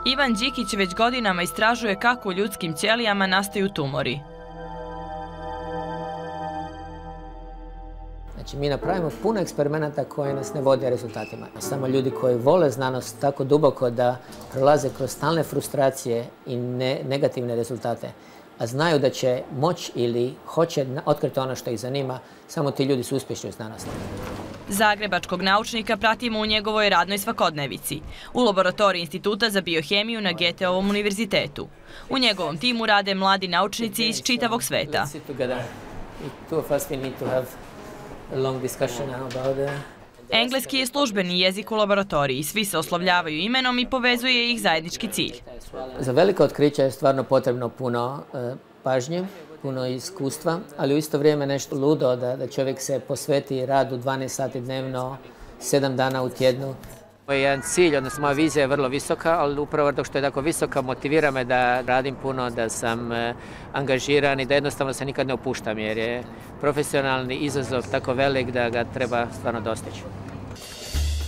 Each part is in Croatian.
Ivan Đikić već godinama istražuje kako u ljudskim ćelijama nastaju tumori. Znači, mi napravimo puno eksperimenata koji nas ne vode rezultatima. Samo ljudi koji vole znanost tako duboko da prolaze kroz stalne frustracije i negativne rezultate, a znaju da će moći ili hoće otkriti ono što ih zanima, samo ti ljudi su uspješni u znanosti. Zagrebačkog naučnika pratimo u njegovoj radnoj svakodnevici, u laboratoriji Instituta za biohemiju na Goetheovom univerzitetu. U njegovom timu rade mladi naučnici iz čitavog sveta. Engleski je službeni jezik u laboratoriji, svi se oslovljavaju imenom i povezuje ih zajednički cilj. Za velika otkrića je stvarno potrebno puno pažnje, puno iskustva, ali u isto vrijeme nešto ludo da čovjek se posveti radu 12 sati dnevno, 7 dana u tjednu. Moj jedan cilj, odnosno moja vizija je vrlo visoka, ali upravo dok što je tako visoka motivira me da radim puno, da sam angažiran i da jednostavno se nikad ne opuštam jer je profesionalni izazov tako velik da ga treba stvarno dostići.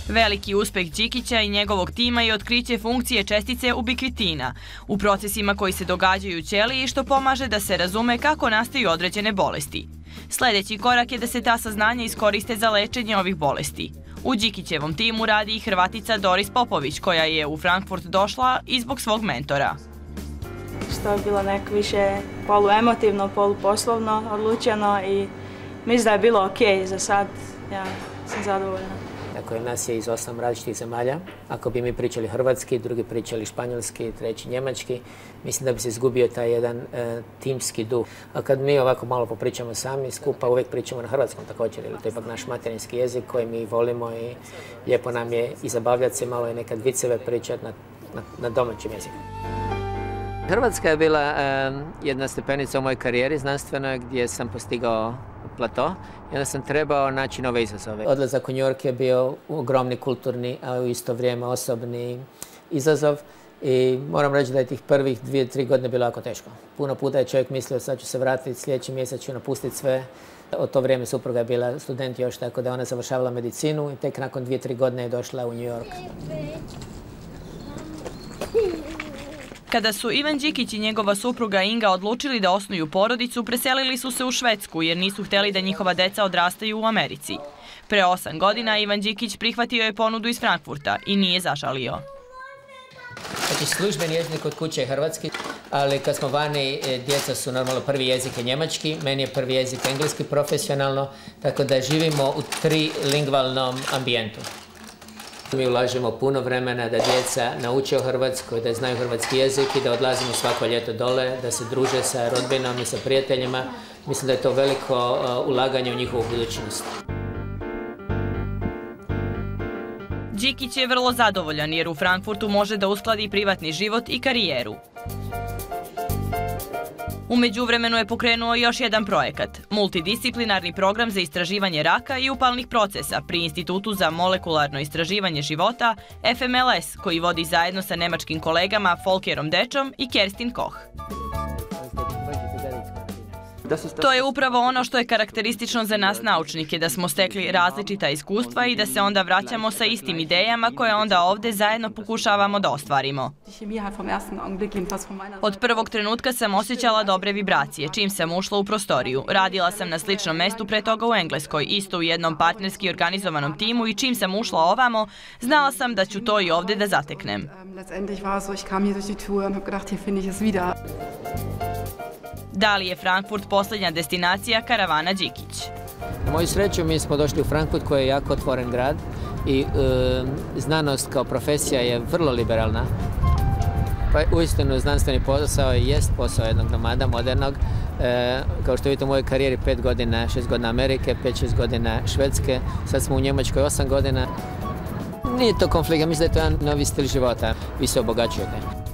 Veliki uspjeh Đikića i njegovog tima je otkriće funkcije čestice ubikvitina u procesima koji se događaju u ćeliji što pomaže da se razume kako nastaju određene bolesti. Sljedeći korak je da se ta saznanja iskoriste za lečenje ovih bolesti. U Đikićevom timu radi i Hrvatica Doris Popović, koja je u Frankfurt došla i zbog svog mentora. Što je bilo neko više poluemotivno, poluposlovno odlučeno i mislim da je bilo ok za sad. Ja sam zadovoljna. Dakle, nas je iz 8 različitih zemalja. Ako bi mi pričali hrvatski, drugi pričali španjolski, treći njemački, mislim da bi se izgubio taj jedan timski duh. A kad mi ovako malo popričamo sami skupa, uvijek pričamo na hrvatskom također, jer to je ipak naš materinski jezik koji mi volimo i lijepo nam je i zabavljati se malo i nekad viceve pričati na domaćem jeziku. Hrvatska je bila jedna stepenica u mojoj karijeri znanstvenoj gdje sam postigao plato i onda sam trebao naći nove izazove. Odlazak u New York je bio ogromni kulturni, a u isto vrijeme osobni izazov i moram reći da je tih prvih 2-3 godine bilo jako teško. Puno puta je čovjek mislio sad ću se vratiti, sljedeći mjesec ću napustiti sve. Od to vrijeme supruga je bila student još, tako da ona završavala medicinu i tek nakon 2-3 godine je došla u New York. Kada su Ivan Đikić i njegova supruga Inga odlučili da osnuju porodicu, preselili su se u Švedsku jer nisu htjeli da njihova deca odrastaju u Americi. Pre 8 godina Ivan Đikić prihvatio je ponudu iz Frankfurta i nije zažalio. Znači, službeni jezik kod kuće je hrvatski, ali kad smo vani, djeca su normalno prvi jezik je njemački, meni je prvi jezik engleski profesionalno, tako da živimo u trilingvalnom ambijentu. Mi ulažemo puno vremena da djeca nauče o Hrvatskoj, da znaju hrvatski jezik i da odlazimo svako ljeto dole, da se druže sa rodbinom i sa prijateljima. Mislim da je to veliko ulaganje u njihovu budućnost. Đikić je vrlo zadovoljan jer u Frankfurtu može da uskladi privatni život i karijeru. U međuvremenu je pokrenuo još jedan projekat, multidisciplinarni program za istraživanje raka i upalnih procesa pri Institutu za molekularno istraživanje života FMLS, koji vodi zajedno sa nemačkim kolegama Volkerom Dečom i Kerstin Koch. To je upravo ono što je karakteristično za nas naučnike, da smo stekli različita iskustva i da se onda vraćamo sa istim idejama koje onda ovdje zajedno pokušavamo da ostvarimo. Od prvog trenutka sam osjećala dobre vibracije, čim sam ušla u prostoriju. Radila sam na sličnom mestu pre toga u Engleskoj, isto u jednom partnerski organizovanom timu i čim sam ušla ovamo, znala sam da ću to i ovdje da zateknem. Da li je Frankfurt posljednja destinacija karavana Đikić? Na moju sreću mi smo došli u Frankfurt koji je jako otvoren grad i znanost kao profesija je vrlo liberalna. Pa uistinu znanstveni posao jest posao jednog nomada, modernog. Kao što vidite u mojoj karijeri 5 godina, 6 godina Amerike, 5-6 godina Švedske, sad smo u Njemačkoj 8 godina. Nije to konflikt, ja mislim da je to jedan novi stil života, vi se obogaćujete.